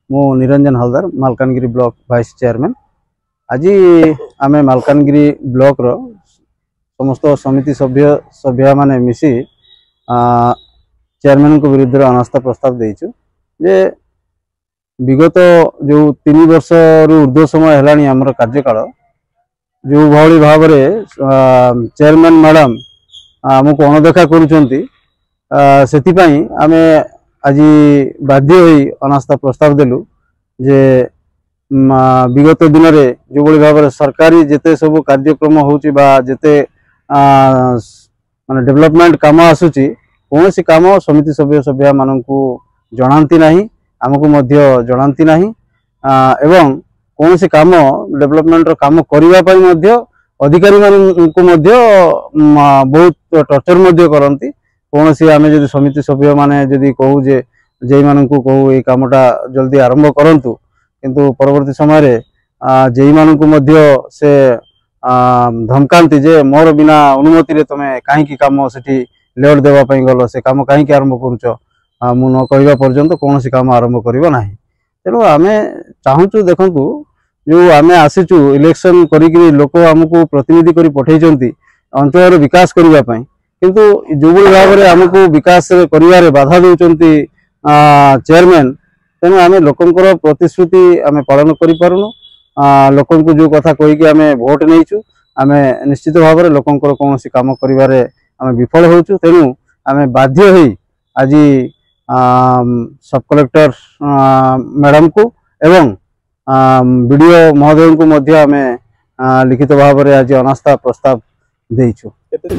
मु Niranjan Haldar Malkangiri block vice chairman. आज आम मालकानगिरी ब्लॉक रो समस्त समिति सभ्य माने मिसी चेयरमैन को विरुद्ध अनास्था प्रस्ताव देइछु जे विगत जो 3 वर्ष रु ऊर्ध्व समय हेलानी हमर कार्यकाल जो भली भाव चेयरमैन मैडम आमको अणदेखा करुचंती सेथिपाई आमे आज बाध्य होई अनास्था प्रस्ताव देलु जे विगत दिन में जो भाई भाव सरकारी जेते सब कार्यक्रम होची बा जेते माने डेवलपमेंट काम आसुची कौन सी काम समिति सभ्य मानू जनाती नहीं आमको मध्य जनाती नहीं एवं कौन सी काम डेवलपमेंट काम करने अधिकारी मानू बहुत टर्चर करती कौन सी आम जब समिति सभ्य माने जदि कहू जे जेई मानू कहू ये कामटा जल्दी आरंभ करंतु किंतु परवर्ती समय जेई मानू से धमकांती जे मोर बिना अनुमति रे तमे कहीं काम से लेआउट देवाई गल से काम कहीं आरंभ करुच मु न कहवा पर्यंत कौन सी काम आरंभ करना ना तेणु आम चाहूँ देखु जो आम आसीचु इलेक्शन करी लोक आमको प्रतिनिधि कर पठे अंचल विकास करने किंतु जो भाव में आमको विकास कर बाधा दौरान चेयरमैन तेणु आम लोकंर प्रतिश्रुति आम पालन करूँ लोक जो कथा कहीकि आम भोट नहीं आम निश्चित भाव में लोकंर कौन काम कर विफल होचु तेणु आम बाध्य होई आज सब कलेक्टर मैडम को एवं वीडियो महोदय को मध्य आम लिखित भाव में आज अनास्था प्रस्ताव देइछु।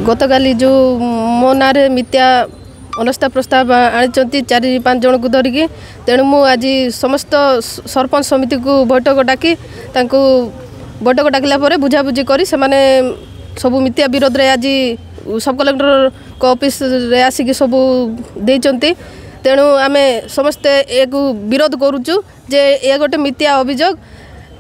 गतकाली जो मो ना मिथ्या अनास्था प्रस्ताव आनी 4-5 जन को धरिकी तेणु मु आज समस्त सरपंच समिति को बैठक डाकी बैठक डाकला बुझाबुझी कर सब मिथ्या विरोध रे आज सब कलेक्टर को ऑफिस रे आसिक सब देइचंती तेणु आम समस्ते एक विरोध करुचु जे ये गोटे मिथ्या अभियोग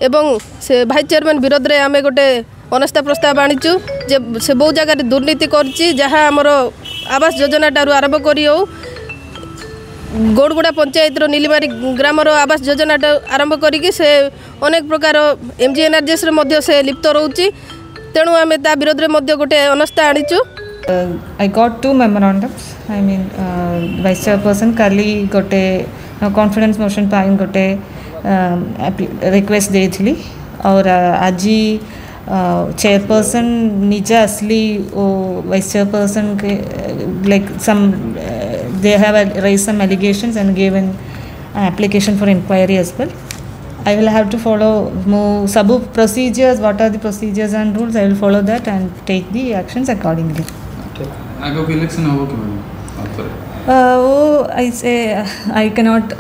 एवं से भाई चेयरमैन विरोध रे आम गोटे अनास्था प्रस्ताव आनीचु जे से बहुत जगह दुर्नीति करछि जहाँ आमर आवास योजना टारू आरंभ करी हो गोड़गुड़ा पंचायत नीलिमारी ग्रामर आवास योजना आरंभ करी से अनेक प्रकार MGNRGS रे से लिप्त रोची तेणु आम ता विरोध में गोटे अनास्था आनीचु। I got 2 memorandums. I mean, vice chairperson काली गोटे confidence motion पाइन गोटे request देइथिली और आज चेयरपर्सन निजे असली वो वाइस चेयरपर्सन के like some they have raised some allegations and given application for inquiry as well. I will have to follow sabu procedures, what are the procedures and rules. I will follow that and take the actions accordingly. Okay. आगे कोई election होगा क्या? I say I cannot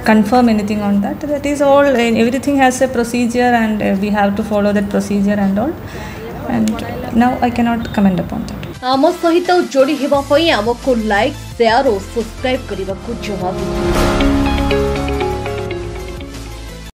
confirm anything on that. That is all. Everything has a procedure and we have to follow that procedure and all. And now I cannot comment upon that. आम सहित जोड़ी हेबा पई आमको like share और subscribe करने को जरूर।